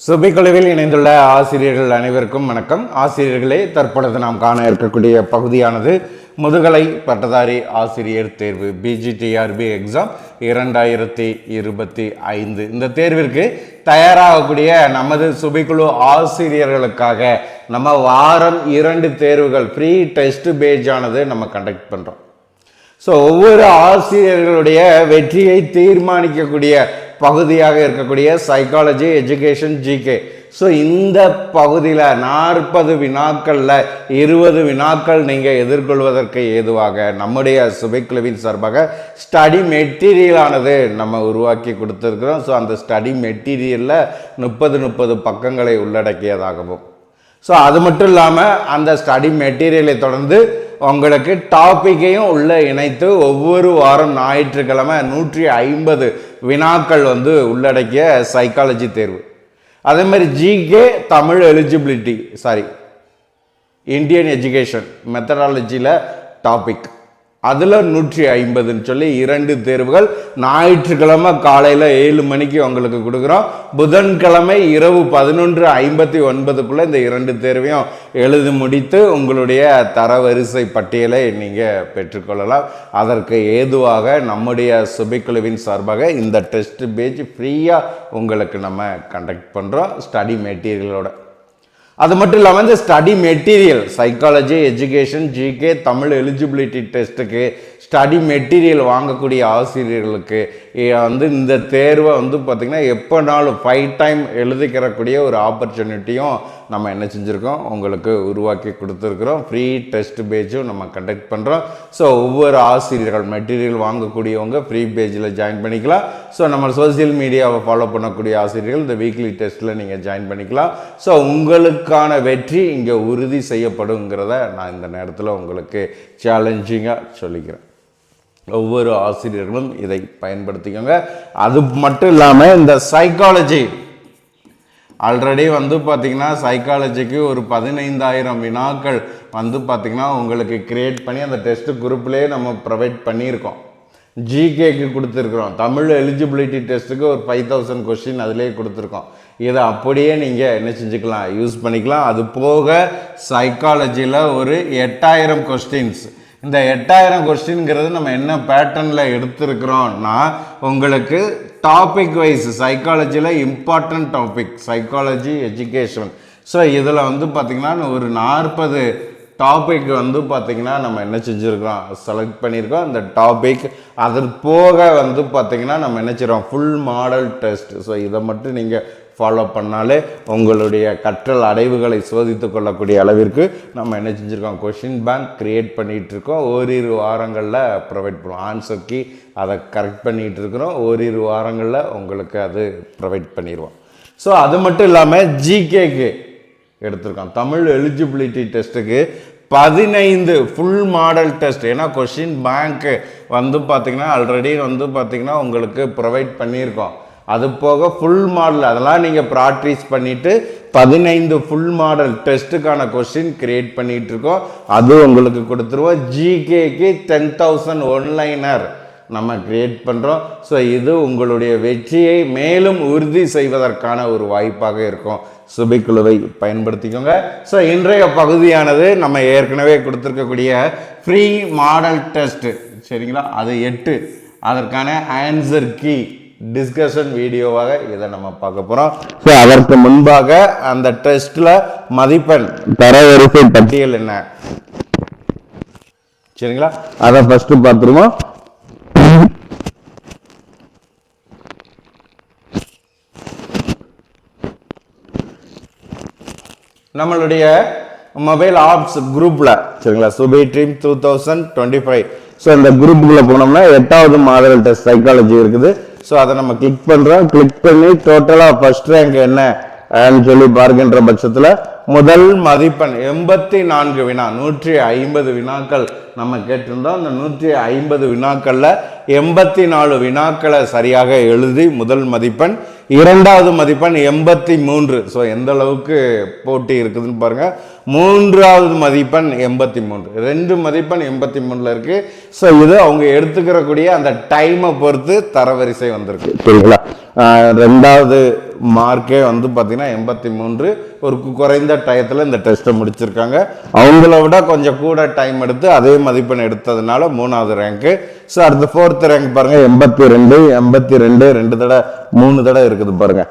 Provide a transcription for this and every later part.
சுபைக்குழுவில் இணைந்துள்ள ஆசிரியர்கள் அனைவருக்கும் வணக்கம். ஆசிரியர்களே, தற்பொழுது நாம் காண இருக்கக்கூடிய பகுதியானது முதுகலை பட்டதாரி ஆசிரியர் தேர்வு பிஜிடிஆர்பி எக்ஸாம் 2025. இந்த தேர்விற்கு தயாராகக்கூடிய நமது சுபைக்குழு ஆசிரியர்களுக்காக நம்ம வாரம் 2 தேர்வுகள் ஃப்ரீ டெஸ்ட் பேஜ் ஆனது நம்ம கண்டக்ட் பண்ணுறோம். ஸோ ஒவ்வொரு ஆசிரியர்களுடைய வெற்றியை தீர்மானிக்கக்கூடிய பகுதியாக இருக்கக்கூடிய சைக்காலஜி, எஜுகேஷன், ஜிகே. ஸோ இந்த பகுதியில் 40 வினாக்களில் 20 வினாக்கள் நீங்கள் எதிர்கொள்வதற்கு ஏதுவாக நம்முடைய சுபைக்குழுவின் சார்பாக ஸ்டடி மெட்டீரியலானது நம்ம உருவாக்கி கொடுத்துருக்குறோம். ஸோ அந்த ஸ்டடி மெட்டீரியலில் 30 பக்கங்களை உள்ளடக்கியதாகவும், ஸோ அது மட்டும் இல்லாமல் அந்த ஸ்டடி மெட்டீரியலை தொடர்ந்து உங்களுக்கு டாப்பிக்கையும் உள்ள இணைத்து ஒவ்வொரு வாரம் ஞாயிற்றுக்கிழமை 150 வினாக்கள் உள்ளடக்கிய சைக்காலஜி தேர்வு. அதே மாதிரி GK, Tamil eligibility, Indian education மெத்தடாலஜியில் டாபிக், அதில் 150ன்னு சொல்லி 2 தேர்வுகள் ஞாயிற்றுக்கிழமை காலையில் 7 மணிக்கு உங்களுக்கு கொடுக்குறோம். புதன்கிழமை இரவு 11:59 இந்த 2 தேர்வையும் எழுதி முடித்து உங்களுடைய தரவரிசை பட்டியலை நீங்கள் பெற்றுக்கொள்ளலாம். அதற்கு ஏதுவாக நம்முடைய சுபைக்குழுவின் சார்பாக இந்த டெஸ்ட் பேஜ் ஃப்ரீயாக உங்களுக்கு நம்ம கண்டக்ட் பண்ணுறோம் ஸ்டடி மெட்டீரியலோட. அது மட்டும் இல்லாமல் இந்த study material psychology, education, GK, Tamil eligibility டெஸ்ட்டுக்கு ஸ்டடி மெட்டீரியல் வாங்கக்கூடிய ஆசிரியர்களுக்கு இந்த தேர்வை பார்த்திங்கன்னா எப்போனாலும் 5 டைம் எழுதிக்கிறக்கூடிய ஒரு ஆப்பர்ச்சுனிட்டியும் நம்ம என்ன செஞ்சுருக்கோம், உங்களுக்கு உருவாக்கி கொடுத்துருக்குறோம். ஃப்ரீ டெஸ்ட் பேஜும் நம்ம கண்டக்ட் பண்ணுறோம். ஸோ ஒவ்வொரு ஆசிரியர்கள் மெட்டீரியல் வாங்கக்கூடியவங்க ஃப்ரீ பேஜில் ஜாயின் பண்ணிக்கலாம். ஸோ நம்ம சோசியல் மீடியாவை ஃபாலோ பண்ணக்கூடிய ஆசிரியர்கள் இந்த வீக்லி டெஸ்ட்டில் நீங்கள் ஜாயின் பண்ணிக்கலாம். ஸோ உங்களுக்கான வெற்றி இங்கே உறுதி செய்யப்படுங்கிறத நான் இந்த நேரத்தில் உங்களுக்கு சேலஞ்சிங்காக சொல்லிக்கிறேன். ஒவ்வொரு ஆசிரியர்களும் இதை பயன்படுத்திக்கோங்க. அது மட்டும் இல்லாமல் இந்த சைக்காலஜி ஆல்ரெடி பார்த்திங்கன்னா சைக்காலஜிக்கு ஒரு 15,000 வினாக்கள் பார்த்திங்கன்னா உங்களுக்கு கிரியேட் பண்ணி அந்த டெஸ்ட் குரூப்லேயே நம்ம ப்ரொவைட் பண்ணியிருக்கோம். ஜிகேக்கு கொடுத்துருக்குறோம். தமிழ் எலிஜிபிலிட்டி டெஸ்ட்டுக்கு ஒரு 5,000 கொஸ்டின் அதிலே கொடுத்துருக்கோம். இதை அப்படியே நீங்கள் என்ன செஞ்சுக்கலாம், யூஸ் பண்ணிக்கலாம். அது போக சைக்காலஜியில் ஒரு 8,000 கொஸ்டின்ஸ். இந்த 8,000 கொஸ்டின்ங்கிறது நம்ம என்ன பேட்டர்னில் எடுத்துருக்குறோம்னா, உங்களுக்கு டாபிக் வைஸ் சைக்காலஜியில் important topic psychology, education. So இதில் பார்த்திங்கன்னா ஒரு 40 டாபிக் பார்த்திங்கன்னா நம்ம என்ன செஞ்சுருக்கோம், செலக்ட் பண்ணியிருக்கோம். இந்த டாபிக் அது போக பார்த்திங்கன்னா நம்ம என்ன செய்கிறோம், ஃபுல் மாடல் டெஸ்ட். ஸோ இதை மட்டும் நீங்கள் ஃபாலோ பண்ணாலே உங்களுடைய கற்றல் அடைவுகளை சோதித்து கொள்ளக்கூடிய அளவிற்கு நம்ம என்ன செஞ்சுருக்கோம், கொஷின் பேங்க் க்ரியேட் பண்ணிகிட்ருக்கோம். ஓரிரு வாரங்களில் ப்ரொவைட் பண்ணுவோம். ஆன்சர் கீ அதை கரெக்ட் பண்ணிகிட்டு இருக்கிறோம். ஓரிரு வாரங்களில் உங்களுக்கு அது ப்ரொவைட் பண்ணிடுவோம். ஸோ அது மட்டும் இல்லாமல் ஜிகேக்கு எடுத்திருக்கோம். தமிழ் எலிஜிபிலிட்டி டெஸ்ட்டுக்கு 15 ஃபுல் மாடல் டெஸ்ட். ஏன்னா கொஷின் பேங்க்கு பார்த்திங்கன்னா ஆல்ரெடி பார்த்திங்கன்னா உங்களுக்கு ப்ரொவைட் பண்ணியிருக்கோம். அது போக ஃபுல் மாடல் அதெல்லாம் நீங்கள் ப்ராக்டிஸ் பண்ணிவிட்டு 15 ஃபுல் மாடல் டெஸ்ட்டுக்கான கொஸ்டின் கிரியேட் பண்ணிகிட்டு இருக்கோம். அது உங்களுக்கு கொடுத்துருவோம். ஜிகேக்கு 10,000 ஒன்லைனர் நம்ம கிரியேட் பண்ணுறோம். ஸோ இது உங்களுடைய வெற்றியை மேலும் உறுதி செய்வதற்கான ஒரு வாய்ப்பாக இருக்கும். சுபைக்குழுவை பயன்படுத்திக்கோங்க. ஸோ இன்றைய பகுதியானது நம்ம ஏற்கனவே கொடுத்துருக்கக்கூடிய ஃப்ரீ மாடல் டெஸ்ட்டு, சரிங்களா, அது 8. அதற்கான ஆன்சர் கீ டிஸ்கஷன் வீடியோவாக இதை நம்ம பார்க்க போகிறோம். ஸோ அதற்கு முன்பாக அந்த டெஸ்ட்டில் மதிப்பெண் தரவரிசை பட்டியல் என்ன, சரிங்களா, அதை ஃபஸ்ட்டு பார்த்துருவோம். நம்மளுடைய மொபைல் ஆப்ஸ் குரூப்பில், சரிங்களா, சுபை ட்ரீம் 2025. ஸோ இந்த குரூப்புக்குள்ளே போனோம்னா 8வது மாடல் டெஸ்ட் சைக்காலஜி இருக்குது. ஸோ அதை நம்ம கிளிக் பண்ணுறோம். கிளிக் பண்ணி டோட்டலாக ஃபர்ஸ்ட் ரேங்க் என்ன சொல்லி பார்க்கின்ற பட்சத்தில் முதல் மதிப்பெண் 84 வினா, 150 வினாக்கள் நம்ம கேட்டிருந்தோம். அந்த 150 வினாக்களில் 84 வினாக்களை சரியாக எழுதி முதல் மதிப்பெண். 2வது மதிப்பெண் 83. ஸோ எந்த அளவுக்கு போட்டி இருக்குதுன்னு பாருங்கள். மூன்றாவது மதிப்பெண் 83, 2 மதிப்பெண் 83ல இருக்கு. ஸோ இது அவங்க எடுத்துக்கிறக்கூடிய அந்த டைமை பொறுத்து தரவரிசை வந்திருக்கு. சரிங்களா? ரெண்டாவது மார்க்கே வந்து பார்த்தீங்கன்னா 83, ஒரு குறைந்த டயத்தில் இந்த டெஸ்ட்டை முடிச்சிருக்காங்க. அவங்கள விட கொஞ்சம் கூட டைம் எடுத்து அதே மதிப்பெண் எடுத்ததுனால 3வது ரேங்க்கு. ஸோ அடுத்த 4th ரேங்க் பாருங்க 82, 82 2 தடவை 3 தடவை இருக்குது பாருங்க.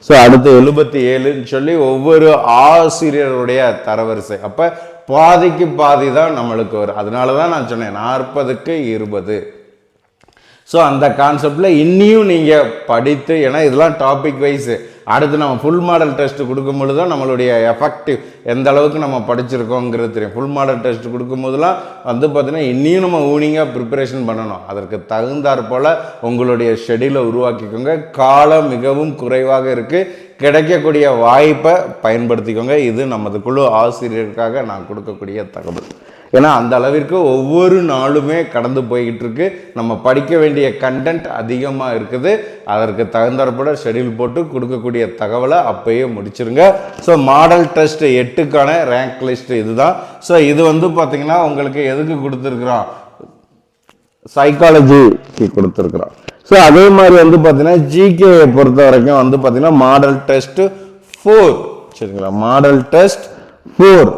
ஸோ அடுத்து 77ன்னு சொல்லி ஒவ்வொரு ஆசிரியருடைய தரவரிசை. அப்போ பாதிக்கு பாதி தான் நம்மளுக்கு வரும். அதனால தான் நான் சொன்னேன் 40க்கு 20. ஸோ அந்த கான்செப்டில் இன்னியும் நீங்கள் படித்து, ஏன்னா இதெல்லாம் டாபிக் வைஸ், அடுத்து நம்ம ஃபுல் மாடல் டெஸ்ட் கொடுக்கும்போது தான் நம்மளுடைய எஃபெக்டிவ் எந்த அளவுக்கு நம்ம படிச்சிருக்கோங்கிறது தெரியும். ஃபுல் மாடல் டெஸ்ட் கொடுக்கும்போதெல்லாம் வந்து பார்த்தீங்கன்னா இன்னியும் நம்ம ஊனிங்காக ப்ரிப்பரேஷன் பண்ணணும். அதற்கு தகுந்தாற் போல் உங்களுடைய ஷெடியூலை உருவாக்கிக்கோங்க. காலம் மிகவும் குறைவாக இருக்குது, கிடைக்கக்கூடிய வாய்ப்பை பயன்படுத்திக்கோங்க. இது நமது குழு ஆசிரியருக்காக நான் கொடுக்கக்கூடிய தகவல். ஏன்னா அந்த அளவிற்கு ஒவ்வொரு நாளுமே கடந்து போய்கிட்டு இருக்கு. நம்ம படிக்க வேண்டிய கண்டென்ட் அதிகமாக இருக்குது. அதற்கு தகுந்தாற்போல ஷெடியூல் போட்டு கொடுக்கக்கூடிய தகவலை அப்பயே முடிச்சிருங்க. ஸோ மாடல் டெஸ்ட் 8க்கான ரேங்க் லிஸ்ட் இதுதான். ஸோ இது வந்து பார்த்தீங்கன்னா உங்களுக்கு எதுக்கு கொடுத்துருக்குறோம், சைக்காலஜிக்கு கொடுத்துருக்குறோம். ஸோ அதே மாதிரி வந்து பார்த்தீங்கன்னா ஜிகே பொறுத்த வரைக்கும் வந்து பார்த்தீங்கன்னா மாடல் டெஸ்ட் 4, சரிங்களா, மாடல் டெஸ்ட் 4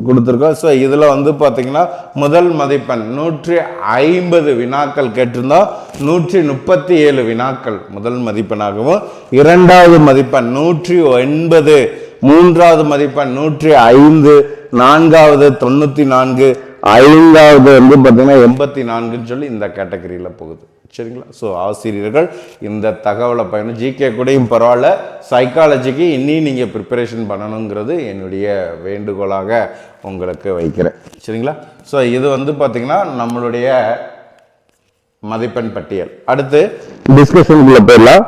கொடுத்துருக்கோம். ஸோ இதில் வந்து பார்த்தீங்கன்னா முதல் மதிப்பெண் 150 வினாக்கள் கேட்டிருந்தோம். 137 வினாக்கள் முதல் மதிப்பெண்ணாகவும், இரண்டாவது மதிப்பெண் 180, மூன்றாவது மதிப்பெண் 105, நான்காவது 94, ஐந்தாவது வந்து பார்த்தீங்கன்னா 84ன்னு சொல்லி இந்த கேட்டகரியில் போகுது. சரிங்களா? ஸோ ஆசிரியர்கள் இந்த தகவலை பயணம் ஜிகே கூடயும் பரவாயில்ல, சைக்காலஜிக்கு இன்னும் நீங்கள் ப்ரிப்பரேஷன் பண்ணணுங்கிறது என்னுடைய வேண்டுகோளாக உங்களுக்கு வைக்கிறேன். சரிங்களா? ஸோ இது வந்து பார்த்தீங்கன்னா நம்மளுடைய மதிப்பெண் பட்டியல். அடுத்து டிஸ்கஷனுக்குள்ள போயிடலாம்.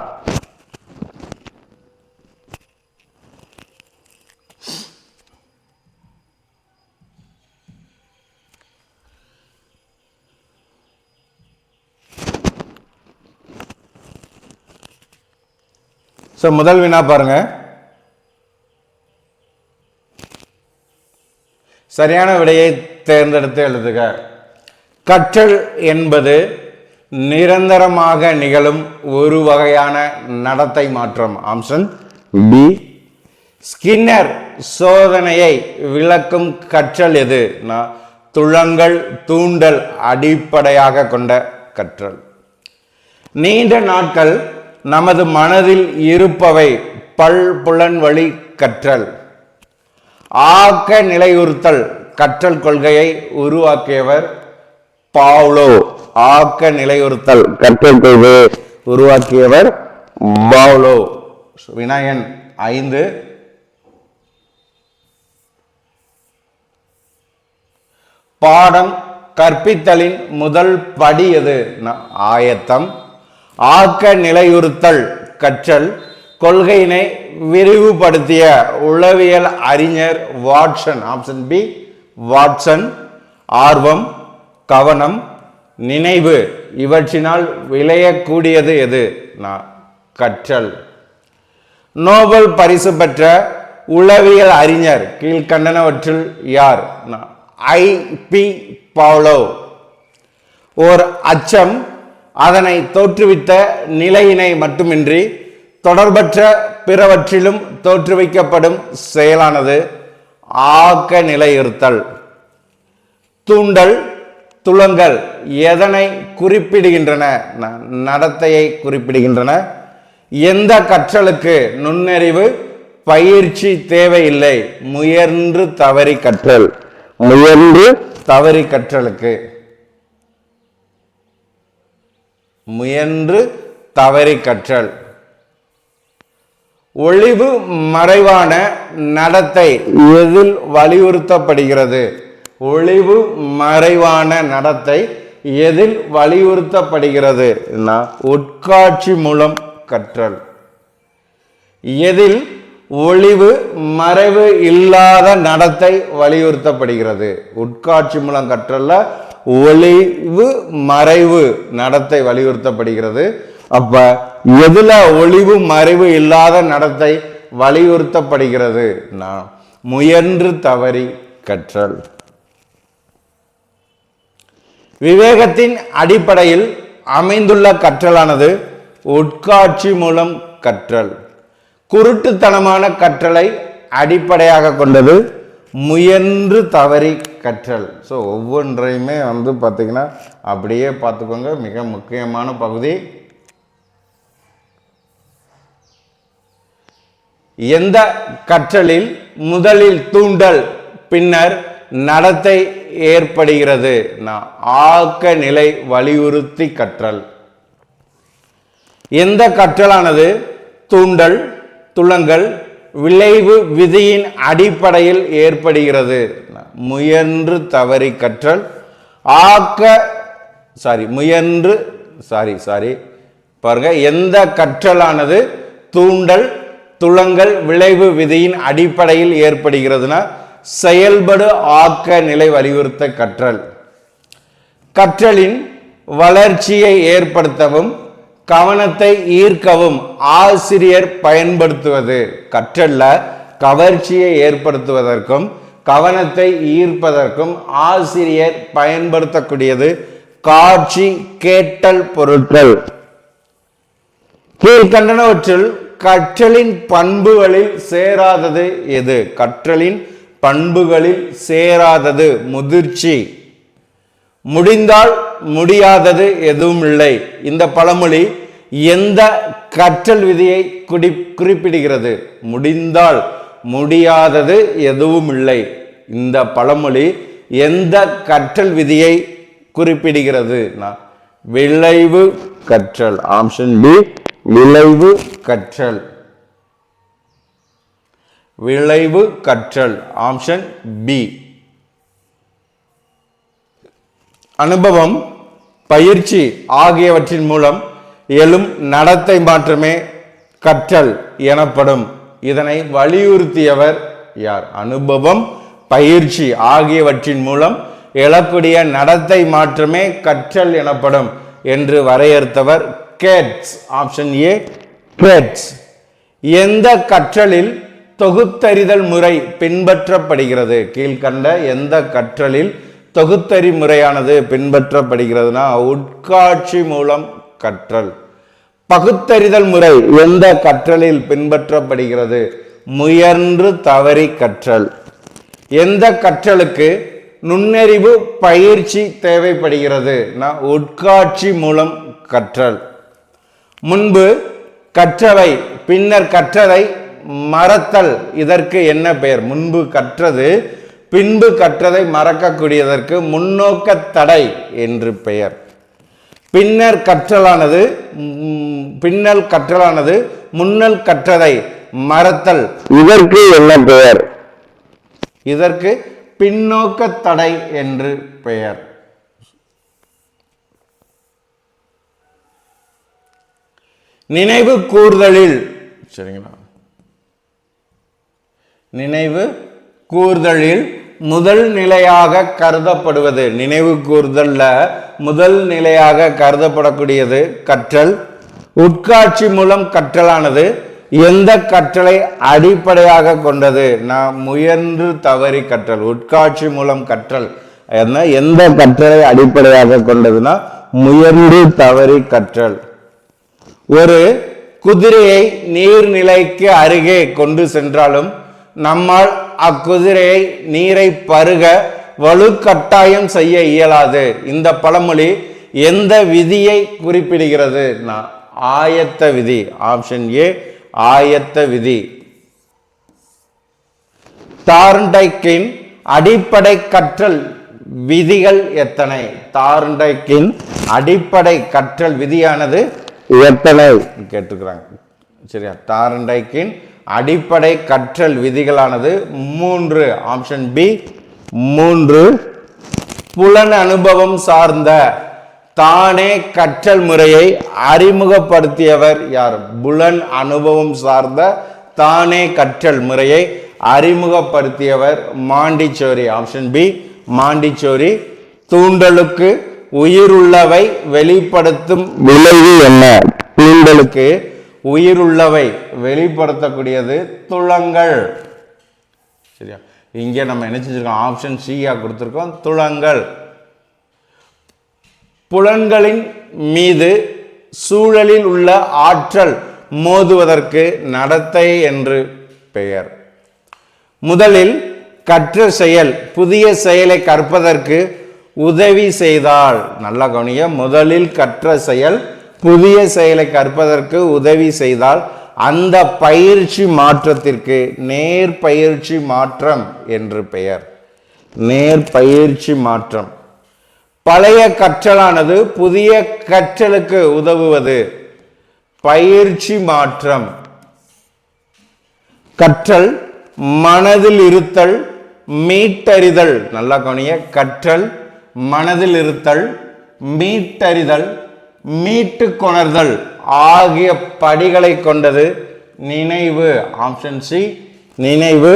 ஸோ முதல் வினா பாருங்க. சரியான விடையை தேர்ந்தெடுத்து எழுதுக. கற்றல் என்பது நிரந்தரமாக நிகழும் ஒரு வகையான நடத்தை மாற்றம். Option B. ஸ்கின்னர் சோதனையை விளக்கும் கற்றல் எது? துலங்கல் தூண்டல் அடிப்படையாக கொண்ட கற்றல். நீண்ட நாட்கள் நமது மனதில் இருப்பவை பல்புலன் வழி கற்றல். ஆக்க நிலையுறுத்தல் கற்றல் கொள்கையை உருவாக்கியவர் பாவ்லோ. ஆக்க நிலையுறுத்தல் கற்றல் கொள்கையை உருவாக்கியவர் பாவ்லோ. வினாயன் 5. பாடம் கற்பித்தலின் முதல் படி எது? ஆயத்தம். ஆக்க நிலையுறுத்தல் கற்றல் கொள்கையினை விரிவுபடுத்திய உளவியல் அறிஞர் வாட்சன். Option B Watson. ஆர்வம், கவனம், நினைவு இவற்றினால் விளையக்கூடியது எது? கற்றல். நோபல் பரிசு பெற்ற உளவியல் அறிஞர் கீழ்கண்டனவற்றில் யார்? ஐ.பி. பாவ்லோ. ஓர் அச்சம் அதனை தோற்றுவித்த நிலையினை மட்டுமின்றி தொடர்பற்ற பிறவற்றிலும் தோற்றுவிக்கப்படும் செயலானது ஆக்க நிலையுறுத்தல். தூண்டல், துலங்கல் எதனை குறிப்பிடுகின்றன? நடத்தையை குறிப்பிடுகின்றன. எந்த கற்றலுக்கு நுண்ணறிவு பயிற்சி தேவையில்லை? முயன்று தவறி கற்றல். முயன்று தவறி கற்றலுக்கு. முயன்று தவறி கற்றல். ஒளிவு மறைவான நடத்தை எதில் வலியுறுத்தப்படுகிறது? ஒளிவு மறைவான நடத்தை எதில் வலியுறுத்தப்படுகிறது? உட்காட்சி மூலம் கற்றல். எதில் ஒளிவு மறைவு இல்லாத நடத்தை வலியுறுத்தப்படுகிறது? உட்காட்சி மூலம் கற்றல்ல ஒளிவு மறைவு நடத்தை வலியுறுத்தப்படுகிறது. அப்ப எதுல ஒளிவு மறைவு இல்லாத நடத்தை வலியுறுத்தப்படுகிறது? முயன்று தவறி கற்றல். விவேகத்தின் அடிப்படையில் அமைந்துள்ள கற்றலானது உட்காட்சி மூலம் கற்றல். குருட்டுத்தனமான கற்றலை அடிப்படையாக கொண்டது முயன்று தவறி கற்றல். ஸோ ஒவ்வொன்றையுமே பார்த்தீங்கன்னா அப்படியே பார்த்துக்கோங்க. மிக முக்கியமான பகுதி. எந்த கற்றலில் முதலில் தூண்டல் பின்னர் நடத்தை ஏற்படுகிறது? ஆக்க நிலை வலியுறுத்தி கற்றல். எந்த கற்றலானது தூண்டல் துலங்கல் விளைவு விதியின் அடிப்படையில் ஏற்படுகிறது? முயன்று தவறி கற்றல். பாருங்க, எந்த கற்றலானது தூண்டல் துலங்கல் விளைவு விதியின் அடிப்படையில் ஏற்படுகிறதுனா செயல்படு ஆக்க நிலை வலியுறுத்த கற்றல். கற்றலின் வளர்ச்சியை ஏற்படுத்தவும் கவனத்தை ஈர்க்கவும் ஆசிரியர் பயன்படுத்துவது. கற்றல்ல கவர்ச்சியை ஏற்படுத்துவதற்கும் கவனத்தை ஈர்ப்பதற்கும் ஆசிரியர் பயன்படுத்தக்கூடியது காட்சி கேட்டல் பொருட்கள். கீழ்கண்டனவற்றில் கற்றலின் பண்புகளில் சேராதது எது? கற்றலின் பண்புகளில் சேராதது முதிர்ச்சி. முடிந்தால் முடியாதது எதுவும் இல்லை. இந்த பழமொழி எந்த கற்றல் விதியை குறிப்பிடுகிறது? முடிந்தால் முடியாதது எதுவும் இல்லை. இந்த பழமொழி எந்த கற்றல் விதியை குறிப்பிடுகிறது? விளைவு கற்றல். ஆப்ஷன் பி, விளைவு கற்றல். விளைவு கற்றல். Option B. அனுபவம் பயிற்சி ஆகியவற்றின் மூலம் எழும் நடத்தை மாற்றமே கற்றல் எனப்படும். இதனை வலியுறுத்தியவர் யார்? அனுபவம் பயிற்சி ஆகியவற்றின் மூலம் எழக்கூடிய நடத்தை மாற்றமே கற்றல் எனப்படும் என்று வரையறுத்தவர் கேட்ஸ். Option A, Gates. எந்த கற்றலில் தொகுத்தறிதல் முறை பின்பற்றப்படுகிறது? கீழ்கண்ட எந்த கற்றலில் தொகுத்தறி முறையானது பின்பற்றப்படுகிறதுனா உட்காட்சி மூலம் கற்றல். பகுத்தறிதல் முறை எந்த கற்றலில் பின்பற்றப்படுகிறது? முயன்று தவறி கற்றல். எந்த கற்றலுக்கு நுண்ணறிவு பயிற்சி தேவைப்படுகிறது? உட்காட்சி மூலம் கற்றல். முன்பு கற்றவை பின்னர் கற்றதை மறத்தல், இதற்கு என்ன பெயர்? முன்பு கற்றது பின்பு கற்றதை மறக்கக்கூடியதற்கு முன்னோக்க தடை என்று பெயர். பின்னர் கற்றலானது முன்னல் கற்றதை மறத்தல், இதற்கு என்ன பெயர்? இதற்கு பின்னோக்க தடை என்று பெயர். நினைவு கூர்தலில், சரிங்களா, நினைவு கூர்தலில் முதல் நிலையாக கருதப்படுவது, நினைவு கூர்தல்ல முதல் நிலையாக கருதப்படக்கூடியது கற்றல். உட்காட்சி மூலம் கற்றலானது எந்த கற்றலை அடிப்படையாக கொண்டது? முயன்று தவறி கற்றல். உட்காட்சி மூலம் கற்றல் எந்த கற்றலை அடிப்படையாக கொண்டதுன்னா முயன்று தவறி கற்றல். ஒரு குதிரையை நீர்நிலைக்கு அருகே கொண்டு சென்றாலும் நம்மால் அக்குதிரையை நீரை பருக வலுக்கட்டாயம் செய்ய இயலாது. இந்த பழமொழி எந்த விதியை குறிப்பிடுகிறது? ஆயத்த விதி. ஆப்ஷன் ஏ, ஆயத்த விதி. தார்ண்டைக்கின் அடிப்படை கற்றல் விதிகள் எத்தனை? தார்ண்டைக்கின் அடிப்படை கற்றல் விதியானது எத்தனை கேட்டிருக்கிறாங்க. சரியா? தார்ண்டைக்கின் அடிப்படை கற்றல் விதிகளானது 3. Option B, 3. புலன் அனுபவம் சார்ந்த தானே கற்றல் முறையை அறிமுகப்படுத்தியவர் யார்? புலன் அனுபவம் சார்ந்த தானே கற்றல் முறையை அறிமுகப்படுத்தியவர் மாண்டிச்சோரி. Option B, Montessori. தூண்டலுக்கு உயிருள்ளவை வெளிப்படுத்தும் விளைவு என்ன? தூண்டலுக்கு உயிருள்ளவை வெளிப்படுத்தக்கூடியது துலங்கல். சரியா? இங்கே நம்ம என்ன செஞ்சிருக்கோம்? ஆப்ஷன் சியா கொடுத்துருக்கோம். துலங்கல். புலன்களின் மீது சூழலில் உள்ள ஆற்றல் மோதுவதற்கு நடத்தை என்று பெயர். முதலில் கற்ற செயல் புதிய செயலை கற்பதற்கு உதவி செய்தால், நல்லா கவனிங்க, முதலில் கற்ற செயல் புதிய செயலை கற்பதற்கு உதவி செய்தால் அந்த பயிற்சி மாற்றத்திற்கு நேர்பயிற்சி மாற்றம் என்று பெயர். நேர்பயிற்சி மாற்றம். பழைய கற்றலானது புதிய கற்றலுக்கு உதவுவது பயிற்சி மாற்றம். கற்றல் மனதில் இருத்தல் மீட்டறிதல், நல்லா கவனிங்க, கற்றல் மனதில் இருத்தல் மீட்டறிதல் மீட்டு கொணர்தல் ஆகிய படிகளை கொண்டது நினைவு. ஆப்ஷன் சி நினைவு.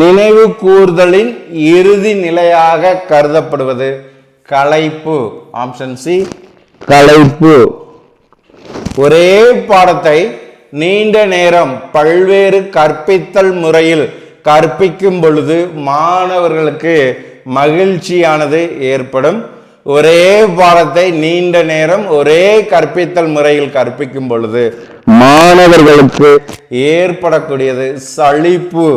நினைவு கூர்தலின் இறுதி நிலையாக கருதப்படுவது களைப்பு. ஆப்ஷன் சி களைப்பு. ஒரே பாடத்தை நீண்ட நேரம் பல்வேறு கற்பித்தல் முறையில் கற்பிக்கும் பொழுது மாணவர்களுக்கு மகிழ்ச்சியானது ஏற்படும். ஒரே பாடத்தை நீண்ட நேரம் ஒரே கற்பித்தல் முறையில் கற்பிக்கும் பொழுது மாணவர்களுக்கு ஏற்படக்கூடியது சலிப்பு.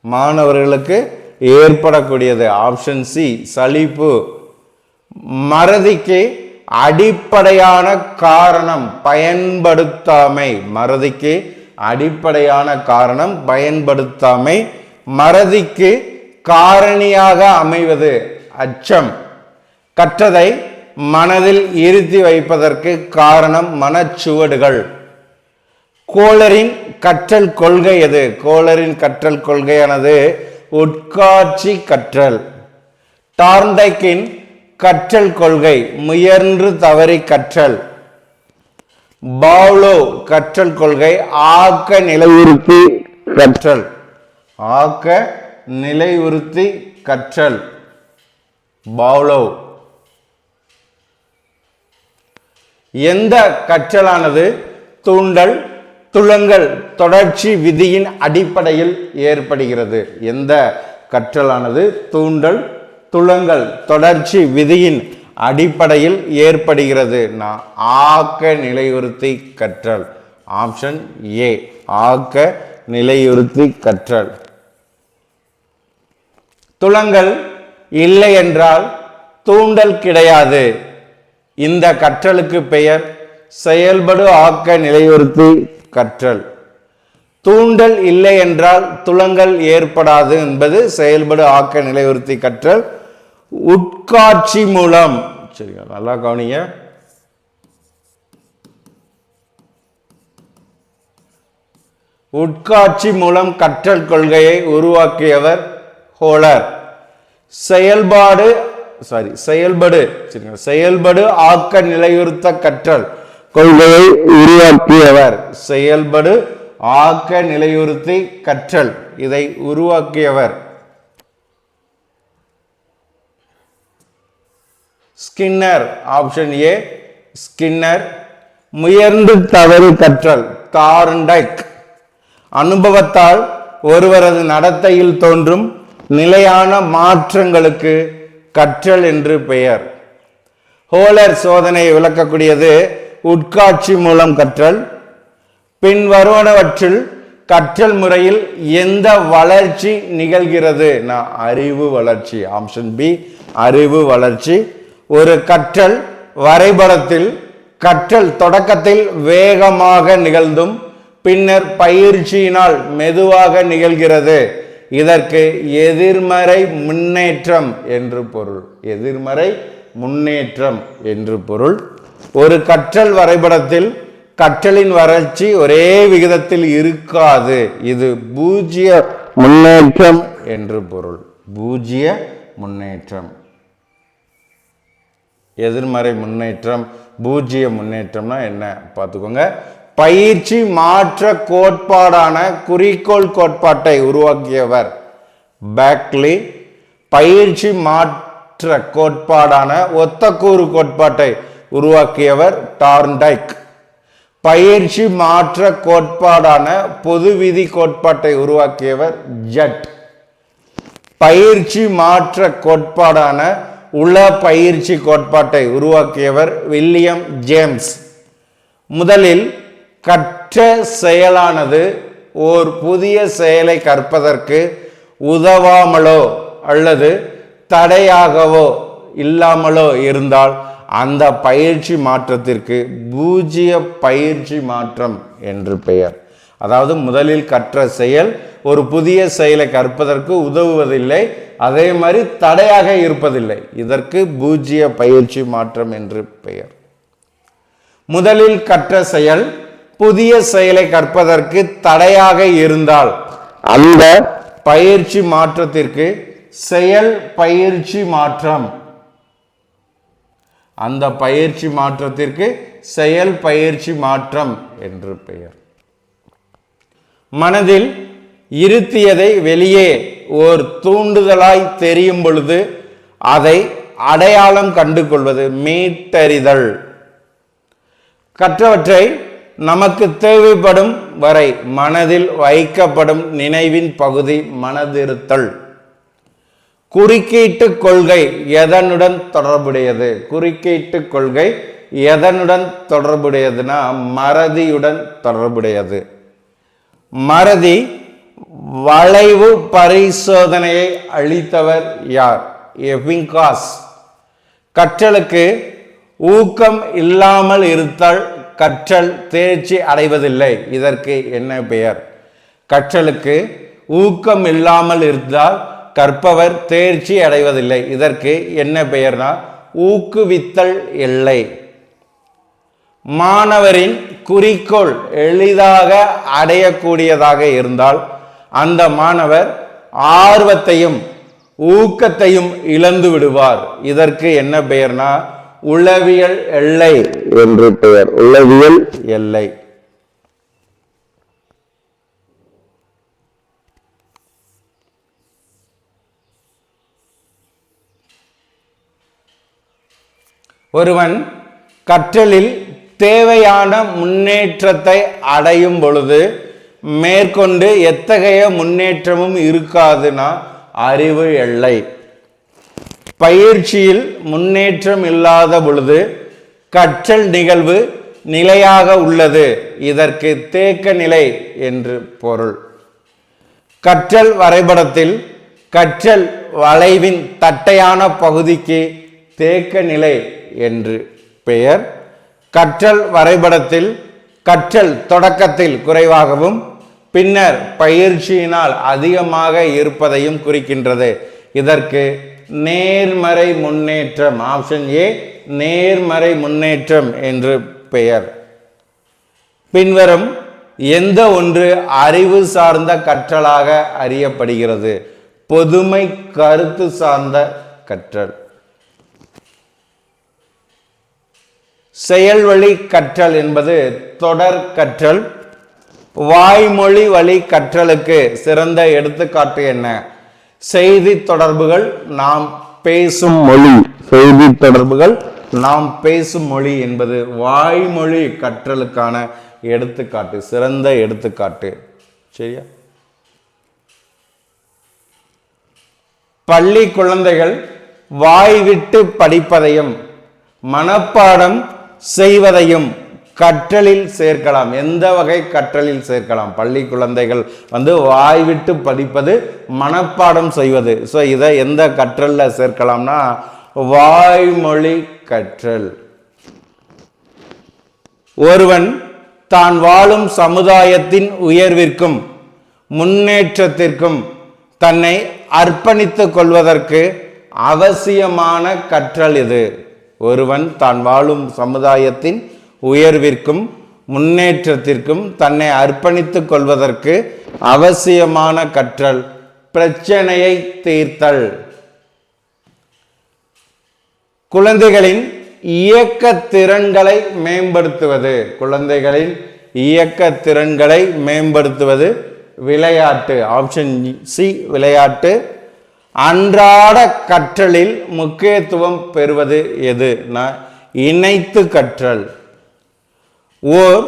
மாணவர்களுக்கு ஏற்படக்கூடியது ஆப்ஷன் சி சலிப்பு. மறதிக்கு அடிப்படையான காரணம் பயன்படுத்தாமை. மறதிக்கு அடிப்படையான காரணம் பயன்படுத்தாமை. மறதிக்கு காரணியாக அமைவது அச்சம். கற்றதை மனதில் இருத்தி வைப்பதற்கு காரணம் மனச்சுவடுகள். கோலரின் கற்றல் கொள்கை எது? கோலரின் கற்றல் கொள்கையானது உட்காட்சி கற்றல். டார்ன்டைக்கின் கற்றல் கொள்கை முயன்று தவறி கற்றல். பாவ்லோ கற்றல் கொள்கை ஆக்க நிலையுறுத்தி கற்றல். ஆக்க நிலையுறுத்தி கற்றல் பாவ்லோ. எந்த கற்றலானது தூண்டல் துலங்கல் தொடர்ச்சி விதியின் அடிப்படையில் ஏற்படுகிறது? எந்த கற்றலானது தூண்டல் துலங்கல் தொடர்ச்சி விதியின் அடிப்படையில் ஏற்படுகிறது? ஆக்க நிலையுறுத்தி கற்றல். ஆப்ஷன் ஏ ஆக்க நிலையுறுத்தி கற்றல். துலங்கல் இல்லை என்றால் தூண்டல் கிடையாது. இந்த கற்றலுக்கு பெயர் செயல்படு ஆக்க நிலையுறுத்தி கற்றல். தூண்டல் இல்லை என்றால் துலங்கல் ஏற்படாது என்பது செயல்படு ஆக்க நிலையுறுத்தி கற்றல். உட்காட்சி மூலம், சரிங்க, நல்லா கவனிங்க, உட்காட்சி மூலம் கற்றல் கொள்கையை உருவாக்கியவர் ஹோலர். செயல்படு ஆக்க நிலையுறுத்த கற்றல் கொள்கையை உருவாக்கியவர். செயல்படு ஆக்க நிலையுறுத்தி கற்றல் இதை உருவாக்கியவர் ஸ்கின்னர். Option A Skinner. முயன்று தவறு கற்றல் தார்ன்டைக். அனுபவத்தால் ஒருவரது நடத்தையில் தோன்றும் நிலையான மாற்றங்களுக்கு கற்றல் என்று பெயர். ஹோலர் சோதனை விளக்கக்கூடியது உட்காட்சி மூலம் கற்றல். பின் வருவனவற்றில் கற்றல் முறையில் எந்த வளர்ச்சி நிகழ்கிறது? அறிவு வளர்ச்சி. ஆப்ஷன் பி அறிவு வளர்ச்சி. ஒரு கற்றல் வரைபடத்தில் கற்றல் தொடக்கத்தில் வேகமாக நிகழ்ந்தும் பின்னர் பயிற்சியினால் மெதுவாக நிகழ்கிறது. இதற்கு எதிர்மறை முன்னேற்றம் என்று பொருள். எதிர்மறை முன்னேற்றம் என்று பொருள். ஒரு கற்றல் வரைபடத்தில் கற்றலின் வளர்ச்சி ஒரே விகிதத்தில் இருக்காது. இது பூஜ்ய முன்னேற்றம் என்று பொருள். பூஜ்ய முன்னேற்றம். எதிர்மறை முன்னேற்றம் பூஜ்ய முன்னேற்றம்னா என்ன பார்த்துக்கோங்க. பயிற்சி மாற்ற கோட்பாடான குறிக்கோள் கோட்பாட்டை உருவாக்கியவர் பேக்லி. பயிற்சி மாற்ற கோட்பாடான ஒத்தக்கூறு கோட்பாட்டை உருவாக்கியவர் டார்ன்டைக். பயிற்சி மாற்ற கோட்பாடான பொது விதி கோட்பாட்டை உருவாக்கியவர் ஜட். பயிற்சி மாற்ற கோட்பாடான உள பயிற்சி கோட்பாட்டை உருவாக்கியவர் வில்லியம் ஜேம்ஸ். முதலில் கற்ற செயலானது ஓர் புதிய செயலை கற்பதற்கு உதவாமலோ அல்லது தடையாகவோ இல்லாமலோ இருந்தால் அந்த பயிற்சி மாற்றத்திற்கு பூஜ்ய பயிற்சி மாற்றம் என்று பெயர். அதாவது முதலில் கற்ற செயல் ஒரு புதிய செயலை கற்பதற்கு உதவுவதில்லை, அதே மாதிரி தடையாக இருப்பதில்லை, இதற்கு பூஜ்ய பயிற்சி மாற்றம் என்று பெயர். முதலில் கற்ற செயல் புதிய செயலை கற்பதற்கு தடையாக இருந்தால் அந்த பயிற்சி மாற்றத்திற்கு செயல் பயிற்சி மாற்றம், அந்த பயிற்சி மாற்றத்திற்கு செயல் பயிற்சி மாற்றம் என்று பெயர். மனதில் இருத்தியதை வெளியே ஓர் தூண்டுதலாய் தெரியும் பொழுது அதை அடையாளம் கண்டு கொள்வது மீட்டறிதல். கற்றவற்றை நமக்கு தேவைப்படும் வரை மனதில் வைக்கப்படும் நினைவின் பகுதி மனதிருத்தல். குறுக்கீட்டு கொள்கை எதனுடன் தொடர்புடையது? குறுக்கீட்டு கொள்கை எதனுடன் தொடர்புடையதுன்னா மறதியுடன் தொடர்புடையது. மறதி வளைவு பரிசோதனையை அளித்தவர் யார்? எபிங்காஸ். கற்றலுக்கு ஊக்கம் இல்லாமல் இருத்தல் கற்றல் தேர்ச்சி அடைவதில்லை, இதற்கு என்ன பெயர்? கற்றலுக்கு ஊக்கம் இல்லாமல் இருந்தால் கற்பவர் தேர்ச்சி அடைவதில்லை, இதற்கு என்ன பெயர்னா ஊக்குவித்தல் இல்லை. மாணவரின் குறிக்கோள் எளிதாக அடையக்கூடியதாக இருந்தால் அந்த மாணவர் ஆர்வத்தையும் ஊக்கத்தையும் இழந்து விடுவார், இதற்கு என்ன பெயர்னா உளவியல் எல்லை என்று பெயர். உளவியல் எல்லை. ஒருவன் கற்றலில் தேவையான முன்னேற்றத்தை அடையும் பொழுது மேற்கொண்டு எத்தகைய முன்னேற்றமும் இருக்காதுன்னா அறிவு எல்லை. பயிற்சியில் முன்னேற்றம் இல்லாத பொழுது கற்றல் நிகழ்வு நிலையாக உள்ளது, இதற்கு தேக்க நிலை என்று பொருள். கற்றல் வரைபடத்தில் கற்றல் வளைவின் தட்டையான பகுதிக்கு தேக்க நிலை என்று பெயர். கற்றல் வரைபடத்தில் கற்றல் தொடக்கத்தில் குறைவாகவும் பின்னர் பயிற்சியினால் அதிகமாக இருப்பதையும் குறிக்கின்றது, இதற்கு நேர்மறை முன்னேற்றம். ஆப்ஷன் ஏ நேர்மறை முன்னேற்றம் என்று பெயர். பின்வரும் எந்த ஒன்று அறிவு சார்ந்த கற்றலாக அறியப்படுகிறது? பொதுமை கருத்து சார்ந்த கற்றல். செயல்வழி கற்றல் என்பது தொடர் கற்றல். வாய்மொழி வழி கற்றலுக்கு சிறந்த எடுத்துக்காட்டு என்ன? செய்தி தொடர்புகள் நாம் பேசும் மொழி. செய்தி தொடர்புகள் நாம் பேசும் மொழி என்பது வாய்மொழி கற்றலுக்கான எடுத்துக்காட்டு, சிறந்த எடுத்துக்காட்டு. சரியா? பள்ளி குழந்தைகள் வாய் விட்டு படிப்பதையும் மனப்பாடம் செய்வதையும் கற்றலில் சேர்க்கலாம். எந்த வகை கற்றலில் சேர்க்கலாம்? பள்ளி குழந்தைகள் வாய் விட்டு படிப்பது, மனப்பாடம் செய்வது. ஸோ இதை எந்த கற்றல்ல சேர்க்கலாம்னா வாய்மொழி கற்றல். ஒருவன் தான் வாழும் சமுதாயத்தின் உயர்விற்கும் முன்னேற்றத்திற்கும் தன்னை அர்ப்பணித்துக் கொள்வதற்கு அவசியமான கற்றல் இது. ஒருவன் தான் வாழும் சமுதாயத்தின் உயர்விற்கும் முன்னேற்றத்திற்கும் தன்னை அர்ப்பணித்துக் கொள்வதற்கு அவசியமான கற்றல் பிரச்சனையை தீர்த்தல். குழந்தைகளின் இயக்க திறன்களை மேம்படுத்துவது. குழந்தைகளின் இயக்க திறன்களை மேம்படுத்துவது விளையாட்டு. ஆப்ஷன் சி விளையாட்டு. அன்றாட கற்றலில் முக்கியத்துவம் பெறுவது எது? இணைத்து கற்றல். ஓர்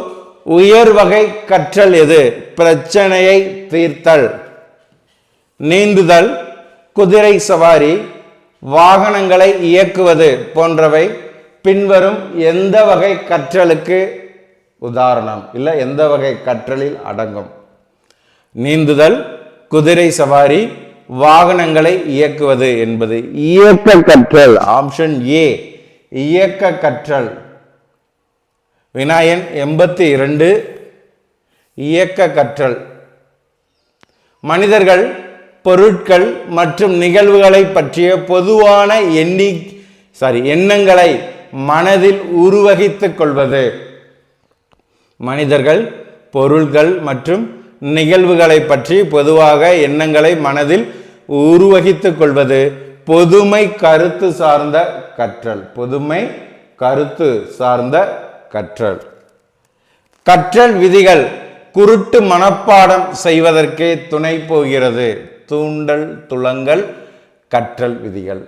உயர் வகை கற்றல் எது? பிரச்சனையை தீர்த்தல், நீந்துதல், குதிரை சவாரி, வாகனங்களை இயக்குவது போன்றவை பின்வரும் எந்த வகை கற்றலுக்கு உதாரணம்? இல்ல எந்த வகை கற்றலில் அடங்கும்? நீந்துதல், குதிரை சவாரி, வாகனங்களை இயக்குவது என்பது இயக்க கற்றல். ஆப்ஷன் ஏ இயக்க கற்றல். வினாயன் 82 இயக்க கற்றல். மனிதர்கள், பொருட்கள் மற்றும் நிகழ்வுகளை பற்றிய பொதுவான எண்ணங்களை மனதில் உருவகித்துக் கொள்வது. மனிதர்கள், பொருள்கள் மற்றும் நிகழ்வுகளை பற்றி பொதுவாக எண்ணங்களை மனதில் உருவகித்துக் கொள்வது பொதுமை கருத்து சார்ந்த கற்றல். பொதுமை கருத்து சார்ந்த கற்றல். கற்றல் விதிகள் குருட்டு மனப்பாடம் செய்வதற்கே துணை போகிறது. தூண்டல், துலங்கல், கற்றல் விதிகள்.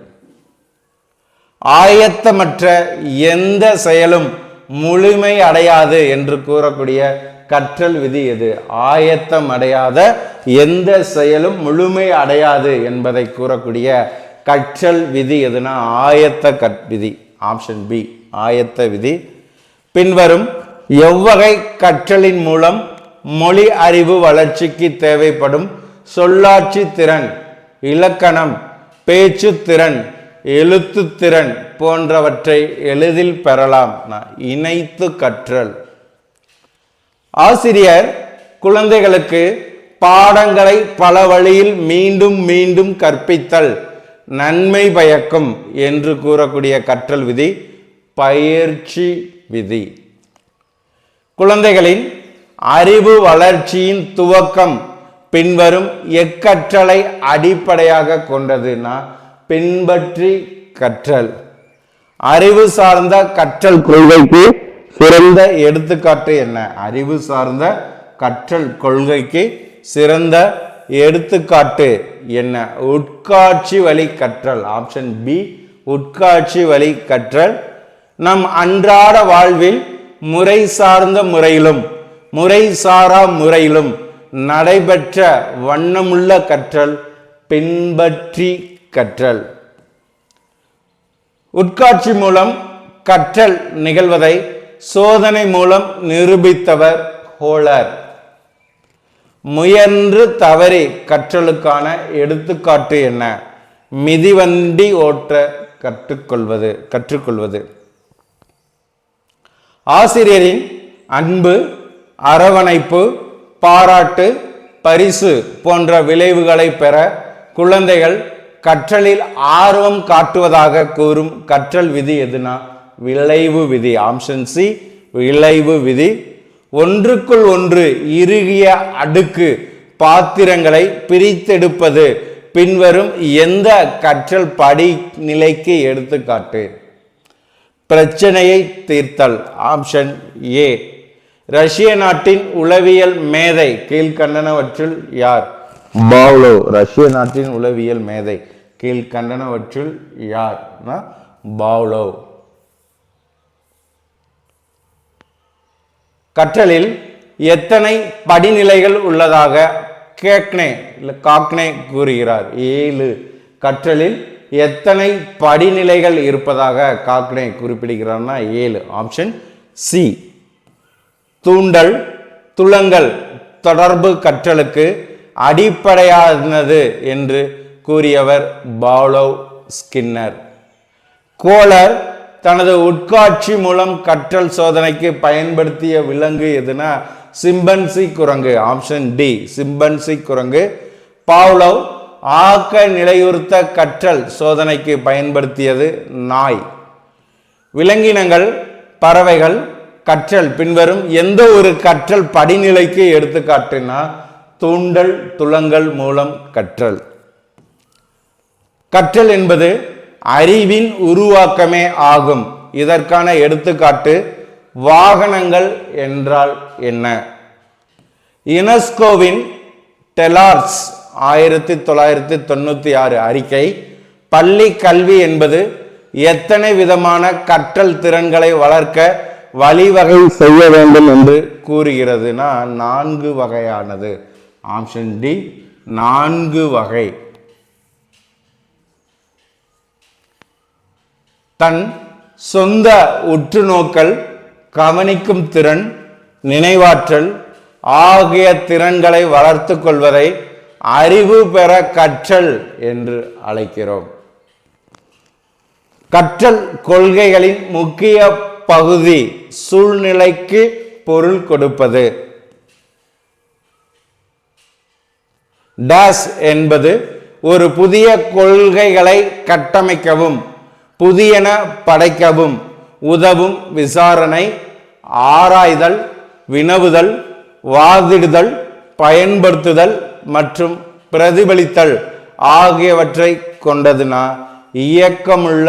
ஆயத்தமற்ற எந்த செயலும் முழுமை அடையாது என்று கூறக்கூடிய கற்றல் விதி எது? ஆயத்தம் அடையாத எந்த செயலும் முழுமை அடையாது என்பதை கூறக்கூடிய கற்றல் விதி எதுனா ஆயத்த விதி. ஆப்ஷன் பி ஆயத்த விதி. பின்வரும் எவ்வகை கற்றலின் மூலம் மொழி அறிவு வளர்ச்சிக்கு தேவைப்படும் சொல்லாட்சி திறன், இலக்கணம், பேச்சு திறன், எழுத்து திறன் போன்றவற்றை எளிதில் பெறலாம்? இணைத்து கற்றல். ஆசிரியர் குழந்தைகளுக்கு பாடங்களை பல வழியில் மீண்டும் மீண்டும் கற்பித்தல் நன்மை பயக்கும் என்று கூறக்கூடிய கற்றல் விதி பயிற்சி விதி. குழந்தைகளின் அறிவு வளர்ச்சியின் துவக்கம் பின்வரும் எக்கற்றலை அடிப்படையாக கொண்டதுன்னா பின்பற்றி கற்றல். அறிவு சார்ந்த கற்றல் கொள்கைக்கு சிறந்த எடுத்துக்காட்டு என்ன? அறிவு சார்ந்த கற்றல் கொள்கைக்கு சிறந்த எடுத்துக்காட்டு என்ன? உட்காட்சி வழி கற்றல். ஆப்ஷன் பி உட்காட்சி வழி கற்றல். நம் அன்றாட வாழ்வில் முறை சார்ந்த முறையிலும் முறை சாரா முறையிலும் நடைபெற்ற வண்ணமுள்ள கற்றல் பின்பற்றி கற்றல். உட்காட்சி மூலம் கற்றல் நிகழ்வதை சோதனை மூலம் நிரூபித்தவர் ஹோலர். முயன்று தவறி கற்றலுக்கான எடுத்துக்காட்டு என்ன? மிதிவண்டி ஓட்ட கற்றுக்கொள்வது. ஆசிரியரின் அன்பு, அரவணைப்பு, பாராட்டு, பரிசு போன்ற விளைவுகளை பெற குழந்தைகள் கற்றலில் ஆர்வம் காட்டுவதாக கூறும் கற்றல் விதி எதுனா விளைவு விதி. ஆப்ஷன் சி விளைவு விதி. ஒன்றுக்குள் ஒன்று இறுகிய அடுக்கு பாத்திரங்களை பிரித்தெடுப்பது பின்வரும் எந்த கற்றல் படிநிலைக்கு எடுத்துக்காட்டு? பிரச்சனையை தீர்த்தல். Option A. ரஷ்ய நாட்டின் உளவியல் மேதை கீழ்கண்டனவற்றில் யார்? பாவ்லோ. ரஷ்ய நாட்டின் உளவியல் மேதை கீழ்கண்டனவற்றில் யார்? பாவ்லோ. கற்றலில் எத்தனை படிநிலைகள் உள்ளதாக காக்னே கூறுகிறார்? 7. கற்றலில் எத்தனை படிநிலைகள் இருப்பதாக காக்னே குறிப்பிடுகிறார்னா 7. Option C. தூண்டல், துலங்கல் தொடர்பு கற்றலுக்கு அடிப்படையானது என்று கூறியவர் பாவ்லோவ் ஸ்கின்னர். கோலர் தனது உட்காட்சி மூலம் கற்றல் சோதனைக்கு பயன்படுத்திய விலங்கு எதுனா சிம்பன்சி குரங்கு. ஆப்ஷன் டி சிம்பன்சி குரங்கு. பாவ்லோவ் ஆக்க நிலையுறுத்த கற்றல் சோதனைக்கு பயன்படுத்தியது நாய். விலங்கினங்கள், பறவைகள் கற்றல் பின்வரும் எந்த ஒரு கற்றல் படிநிலைக்கு எடுத்துக்காட்டுனா தூண்டல், துலங்கல் மூலம் கற்றல். கற்றல் என்பது அறிவின் உருவாக்கமே ஆகும். இதற்கான எடுத்துக்காட்டு வாகனங்கள் என்றால் என்ன? யுனெஸ்கோவின் டெலார்ஸ் 1996 அறிக்கை பள்ளி கல்வி என்பது எத்தனை விதமான கற்றல் திறன்களை வளர்க்க வழிவகை செய்ய வேண்டும் என்று கூறுகிறதுனா 4 வகையானது. ஆப்ஷன் டி 4 வகை. தன் சொந்த உற்றுநோக்கல், கவனிக்கும் திறன், நினைவாற்றல் ஆகிய திறன்களை வளர்த்து கொள்வதை அறிவு பெற கற்றல் என்று அழைக்கிறோம். கற்றல் கொள்கைகளின் முக்கிய பகுதி சூழ்நிலைக்கு பொருள் கொடுப்பது. டேஸ் என்பது ஒரு புதிய கொள்கைகளை கட்டமைக்கவும் புதியன படைக்கவும் உதவும் விசாரணை, ஆராய்தல், வினவுதல், வாதிடுதல், பயன்படுத்துதல் மற்றும் பிரதிபலித்தல் ஆகியவற்றை கொண்டதுனா இயக்கமுள்ள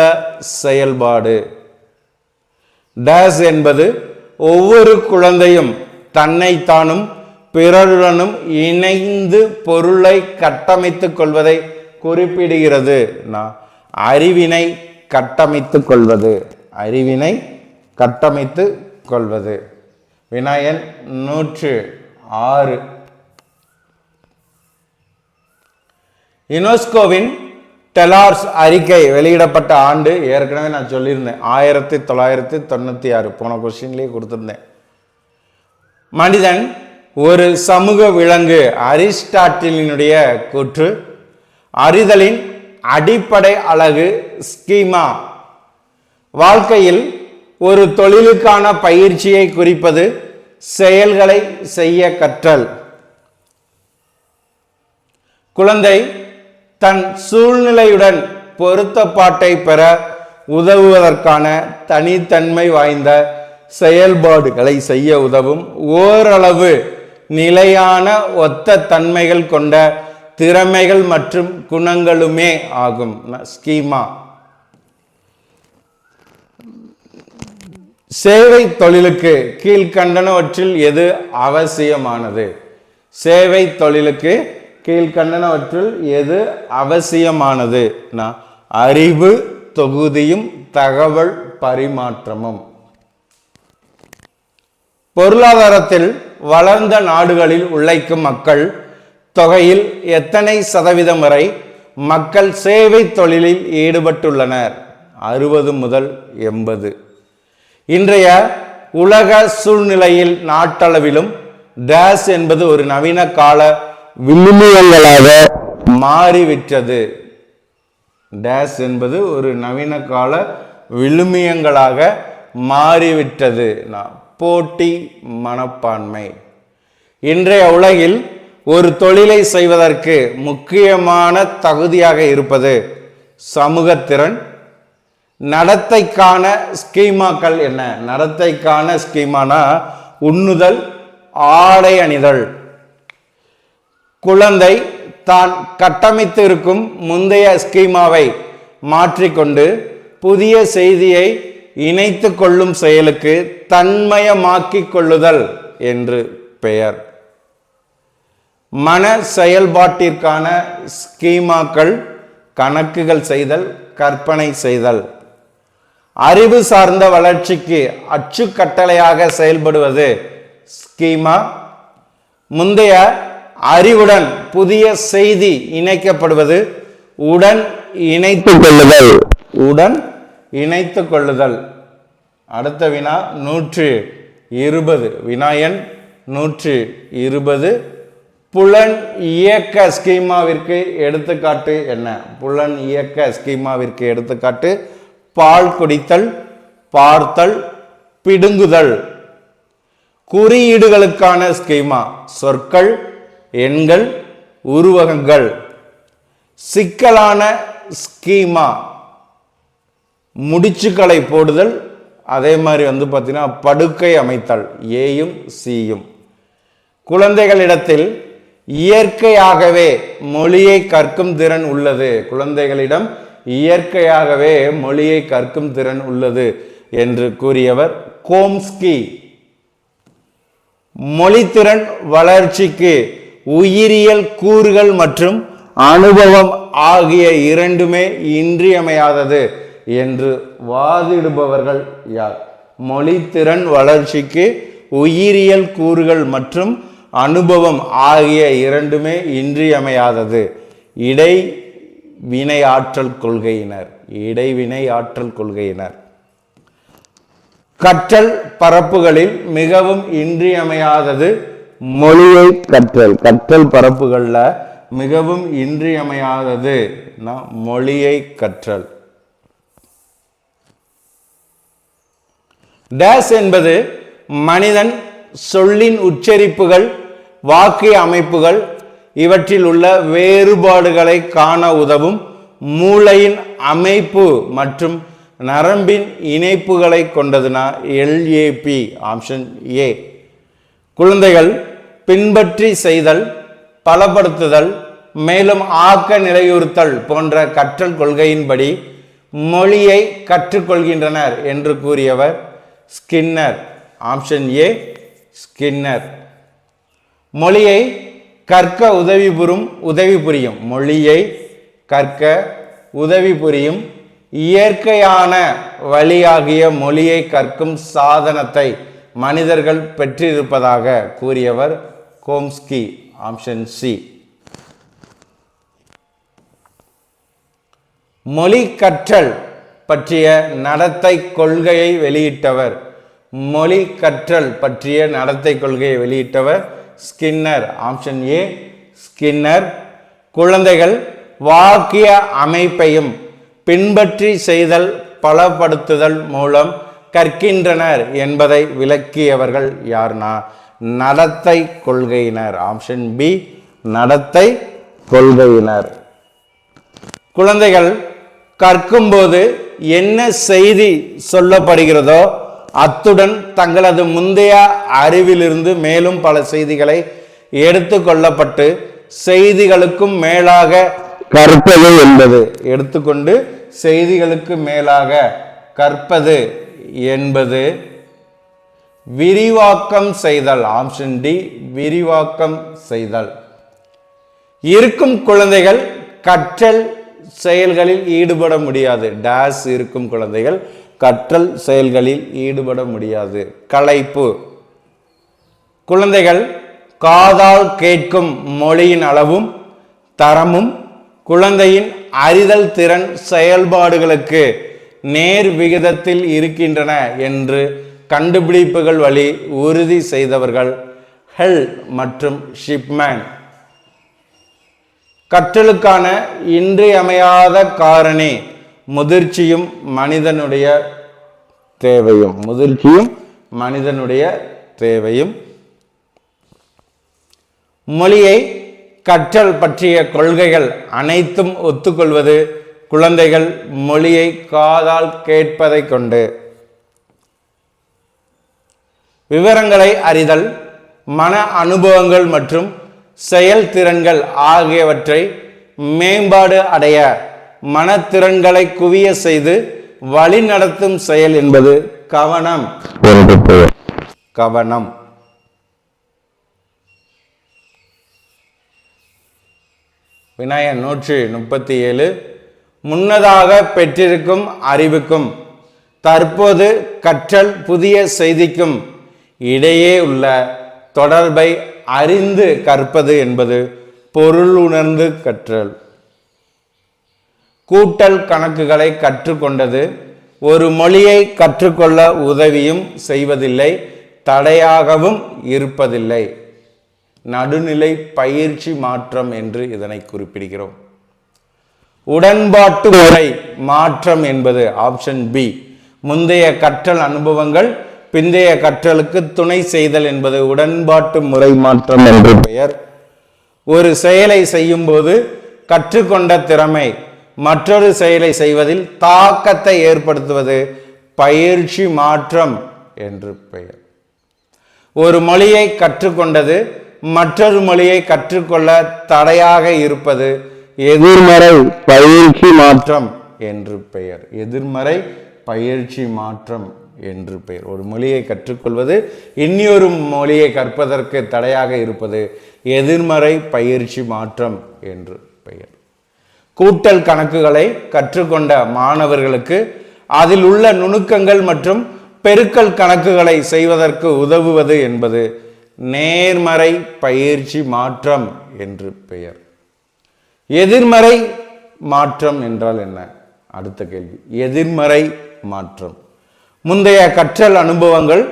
செயல்பாடு. டேஸ் என்பது ஒவ்வொரு குழந்தையும் தன்னைத்தானும் பிறருடனும் இணைந்து பொருளை கட்டமைத்துக் கொள்வதை குறிப்பிடுகிறது. அறிவினை கட்டமைத்துக் கொள்வது. அறிவினை கட்டமைத்து கொள்வது. வினாயன் 106. யுனெஸ்கோவின் டெலார்ஸ் அறிக்கை வெளியிடப்பட்ட ஆண்டு ஏற்கனவே நான் சொல்லியிருந்தேன், 1996. போன கொஸ்டின்லேயே கொடுத்துருந்தேன். மனிதன் ஒரு சமூக விலங்கு. அரிஸ்டாட்டிலினுடைய கூற்று. அறிதலின் அடிப்படை அலகு ஸ்கீமா. வாழ்க்கையில் ஒரு தொழிலுக்கான பயிற்சியை குறிப்பது செயல்களை செய்ய கற்றல். குழந்தை தன் சூழ்நிலையுடன் பொருத்தப்பாட்டை பெற உதவுவதற்கான தனித்தன்மை வாய்ந்த செயல்பாடுகளை செய்ய உதவும் ஓரளவு நிலையான ஒத்த தன்மைகள் கொண்ட திறமைகள் மற்றும் குணங்களுமே ஆகும். ஸ்கீமா. சேவை தொழிலுக்கு கீழ்கண்டனவற்றில் எது அவசியமானது? சேவை தொழிலுக்கு கீழ்கண்டனவற்றில் எது அவசியமானது? அறிவு தொகுதியும் தகவல் பரிமாற்றமும். பொருளாதாரத்தில் வளர்ந்த நாடுகளில் உழைக்கும் மக்கள் தொகையில் எத்தனை சதவீதம் வரை மக்கள் சேவை தொழிலில் ஈடுபட்டுள்ளனர்? 60 முதல் 80. இன்றைய உலக சூழ்நிலையில் நாட்டளவிலும் டேஸ் என்பது ஒரு நவீன கால விழுமியங்களாக மாறிவிட்டது. டேஸ் என்பது ஒரு நவீன கால விழுமியங்களாக மாறிவிட்டது. போட்டி மனப்பான்மை. இன்றைய உலகில் ஒரு தொழிலை செய்வதற்கு முக்கியமான தகுதியாக இருப்பது சமூகத்திறன். நடத்தைக்கான ஸ்கீமாக்கள் என்ன? நடத்தைக்கான ஸ்கீமானா உண்ணுதல், ஆடை அணிதல். குழந்தை தான் கட்டமைத்து இருக்கும் முந்தைய ஸ்கீமாவை மாற்றிக்கொண்டு புதிய செய்தியை இணைத்து கொள்ளும் செயலுக்கு தன்மயமாக்கிக் கொள்ளுதல் என்று பெயர். மன செயல்பாட்டிற்கான ஸ்கீமாக்கள் கணக்குகள் செய்தல், கற்பனை செய்தல். அறிவு சார்ந்த வளர்ச்சிக்கு அச்சுக்கட்டளையாக செயல்படுவது ஸ்கீமா. முந்தைய அறிவுடன் புதிய செய்தி இணைக்கப்படுவது உடன் இணைத்துக் கொள்ளுதல். உடன் இணைத்துக் கொள்ளுதல். அடுத்த வினா 120. வினாயன் 120. புலன் இயக்க ஸ்கீமாவிற்கு எடுத்துக்காட்டு என்ன? புலன் இயக்க ஸ்கீமாவிற்கு எடுத்துக்காட்டு பால் குடித்தல், பார்த்தல், பிடுங்குதல். குறியீடுகளுக்கான ஸ்கீமா சொற்கள், எண்கள், உருவகங்கள். சிக்கலான ஸ்கீமா முடிச்சுக்களை போடுதல், அதே மாதிரி பார்த்தீங்கன்னா படுக்கை அமைத்தல். ஏயும் சியும். குழந்தைகளிடத்தில் இயற்கையாகவே மொழியை கற்கும் திறன் உள்ளது. குழந்தைகளிடம் இயற்கையாகவே மொழியை கற்கும் திறன் உள்ளது என்று கூறியவர் கோம்ஸ்கி. மொழித்திறன் வளர்ச்சிக்கு உயிரியல் கூறுகள் மற்றும் அனுபவம் ஆகிய இரண்டுமே இன்றியமையாதது என்று வாதிடுபவர்கள் யார்? மொழித்திறன் வளர்ச்சிக்கு உயிரியல் கூறுகள் மற்றும் அனுபவம் ஆகிய இரண்டுமே இன்றியமையாதது. இடைவினை ஆற்றல் கொள்கையினர். கற்றல் பரப்புகளில் மிகவும் இன்றியமையாதது மொழியை கற்றல் பரப்புகள்ல மிகவும் இன்றியமையாதது மொழியை கற்றல். டேஸ் என்பது மனிதன் சொல்லின் உச்சரிப்புகள், வாக்கிய அமைப்புகள் இவற்றில் உள்ள வேறுபாடுகளை காண உதவும் மூளையின் அமைப்பு மற்றும் நரம்பின் இணைப்புகளை கொண்டதுனா LAP. Option A. குழந்தைகள் பின்பற்றி செய்தல், பலப்படுத்துதல், மேலும் ஆக்க நிலையுறுத்தல் போன்ற கற்றல் கொள்கையின்படி மொழியை கற்றுக்கொள்கின்றனர் என்று கூறியவர் ஸ்கின்னர். Option A. ஸ்கின்னர். மொழியை கற்க உதவி புரியும் இயற்கையான வழியாகிய மொழியை கற்கும் சாதனத்தை மனிதர்கள் பெற்றிருப்பதாக கூறியவர் கோம்ஸ்கி. Option C. மொழி கற்றல் பற்றிய நடத்தை கொள்கையை வெளியிட்டவர் ஸ்கின்னர். Option A. ஸ்கின்னர். குழந்தைகள் வாக்கிய அமைப்பையும் பின்பற்றி செய்தல், பலப்படுத்துதல் மூலம் கற்கின்றனர் என்பதை விளக்கியவர்கள் யார்னா நடத்தை கொள்கையினர். Option B. நடத்தை கொள்கையினர். குழந்தைகள் கற்கும்போது என்ன செய்தி சொல்லப்படுகிறதோ அத்துடன் தங்களது முந்தைய அறிவிலிருந்து மேலும் பல செய்திகளை எடுத்துக்கொள்ளப்பட்டு செய்திகளுக்கும் மேலாக கற்பது என்பது விரிவாக்கம் செய்தல். Option D. விரிவாக்கம் செய்தல். இருக்கும் குழந்தைகள் கற்றல் செயல்களில் ஈடுபட முடியாது. டேஸ் இருக்கும் குழந்தைகள் கற்றல் செயல்களில் ஈடுபட முடியாது. களைப்பு. குழந்தைகள் காதால் கேட்கும் மொழியின் அளவும் தரமும் குழந்தையின் அறிதல் திறன் செயல்பாடுகளுக்கு நேர் விகிதத்தில் இருக்கின்றன என்று கண்டுபிடிப்புகள் வழி உறுதி செய்தவர்கள் ஹெல் மற்றும் ஷிப்மேன். கற்றலுக்கான இன்றியமையாத காரணி முதிர்ச்சியும் மனிதனுடைய தேவையும். மொழியை கற்றல் பற்றிய கொள்கைகள் அனைத்தும் ஒத்துக்கொள்வது குழந்தைகள் மொழியை காதால் கேட்பதை கொண்டு. விவரங்களை அறிதல், மன அனுபவங்கள் மற்றும் செயல்திறன்கள் ஆகியவற்றை மேம்பாடு அடைய மனத்திறன்களை குவிய செய்து வழிநடத்தும் செயல் என்பது கவனம். வினாயன் 137. முன்னதாக பெற்றிருக்கும் அறிவுக்கும் தற்போது கற்றல் புதிய செய்திக்கும் இடையே உள்ள தொடர்பை அறிந்து கற்பது என்பது பொருள் உணர்ந்து கற்றல். கூட்டல் கணக்குகளை கற்றுக்கொண்டது ஒரு மொழியை கற்றுக்கொள்ள உதவியும் செய்வதில்லை, தடையாகவும் இருப்பதில்லை. நடுநிலை பயிற்சி மாற்றம் என்று இதனை குறிப்பிடுகிறோம். உடன்பாட்டு முறை மாற்றம் என்பது ஆப்ஷன் B. முந்தைய கற்றல் அனுபவங்கள் பிந்தைய கற்றலுக்கு துணை செய்தல் என்பது உடன்பாட்டு முறை மாற்றம் என்று பெயர். ஒரு செயலை செய்யும் போது கற்றுக்கொண்ட திறமை மற்றொரு செயலை செய்வதில் தாக்கத்தை ஏற்படுத்துவது பயிற்சி மாற்றம் என்று பெயர். ஒரு மொழியை கற்றுக்கொண்டது மற்றொரு மொழியை கற்றுக்கொள்ள தடையாக இருப்பது எதிர்மறை பயிற்சி மாற்றம் என்று பெயர். ஒரு மொழியை கற்றுக்கொள்வது இன்னொரு மொழியை கற்பதற்கு தடையாக இருப்பது எதிர்மறை பயிற்சி மாற்றம் என்று பெயர். கூட்டல் கணக்குகளை கற்றுக்கொண்ட மாணவர்களுக்கு அதில் உள்ள நுணுக்கங்கள் மற்றும் பெருக்கல் கணக்குகளை செய்வதற்கு உதவுவது என்பது நேர்மறை பயிற்சி மாற்றம் என்று பெயர். எதிர்மறை மாற்றம் என்றால் என்ன? அடுத்த கேள்வி. எதிர்மறை மாற்றம் முந்தைய கற்றல் அனுபவங்கள்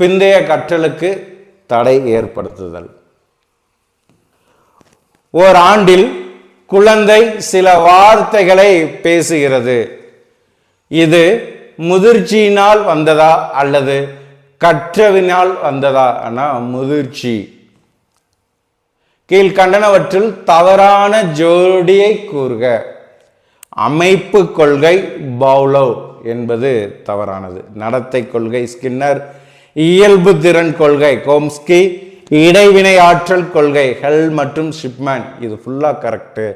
பிந்தைய கற்றலுக்கு தடை ஏற்படுத்துதல். ஓர் ஆண்டில் குழந்தை சில வார்த்தைகளை பேசுகிறது. இது முதிர்ச்சியினால் வந்ததா அல்லது கற்றவினால் வந்ததா? முதிர்ச்சி. கீழ்கண்டனவற்றில் தவறான ஜோடியை கூறுக. அமைப்பு கொள்கை பவுலோவ் என்பது தவறானது. நடத்தை கொள்கை ஸ்கின்னர். இயல்பு திறன் கொள்கை கோம்ஸ்கி. இடைவினை ஆற்றல் கொள்கை ஹெல் மற்றும் ஷிப்மேன். இது ஃபுல்லா கரெக்டு.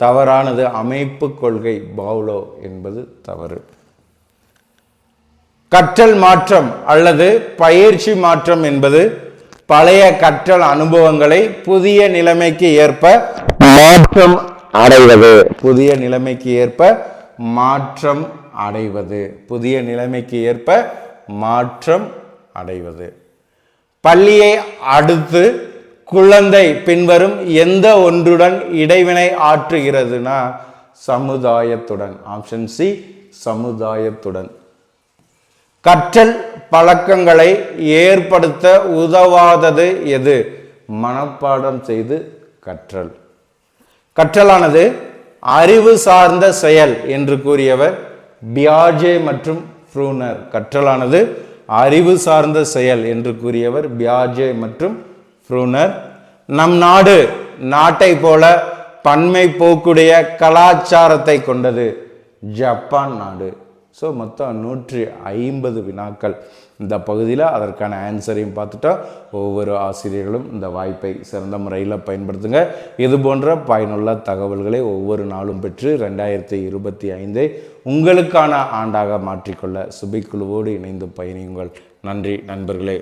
தவறானது அமைப்பு கொள்கை பவுலோவ் என்பது தவறு. கற்றல் மாற்றம் அல்லது பயிற்சி மாற்றம் என்பது பழைய கற்றல் அனுபவங்களை புதிய நிலைமைக்கு ஏற்ப மாற்றம் அடைவது. புதிய நிலைமைக்கு ஏற்ப மாற்றம் அடைவது. புதிய நிலைமைக்கு ஏற்ப மாற்றம் அடைவது. பள்ளியை அடுத்து குழந்தை பின்வரும் எந்த ஒன்றுடன் இடைவினை ஆற்றுகிறதுனா சமுதாயத்துடன். Option C சமுதாயத்துடன். கற்றல் பழக்கங்களை ஏற்படுத்த உதவாதது எது? மனப்பாடம் செய்து கற்றல். கற்றலானது அறிவு சார்ந்த செயல் என்று கூறியவர் பியாஜே மற்றும் ஃப்ரூனர். கற்றலானது அறிவு சார்ந்த செயல் என்று கூறியவர் பியாஜே மற்றும் ஃப்ரூனர். நம் நாடு நாட்டை போல பன்மை போக்குடைய கலாச்சாரத்தை கொண்டது ஜப்பான் நாடு. ஸோ மொத்தம் 150 வினாக்கள் இந்த பகுதியில். அதற்கான ஆன்சரையும் பார்த்துட்டோம். ஒவ்வொரு ஆசிரியர்களும் இந்த வாய்ப்பை சிறந்த முறையில் பயன்படுத்துங்க. இது போன்ற பயனுள்ள தகவல்களை ஒவ்வொரு நாளும் பெற்று 2025 உங்களுக்கான ஆண்டாக மாற்றிக்கொள்ள சுபை குழுவோடு இணைந்து பயணியுங்கள். நன்றி நண்பர்களே.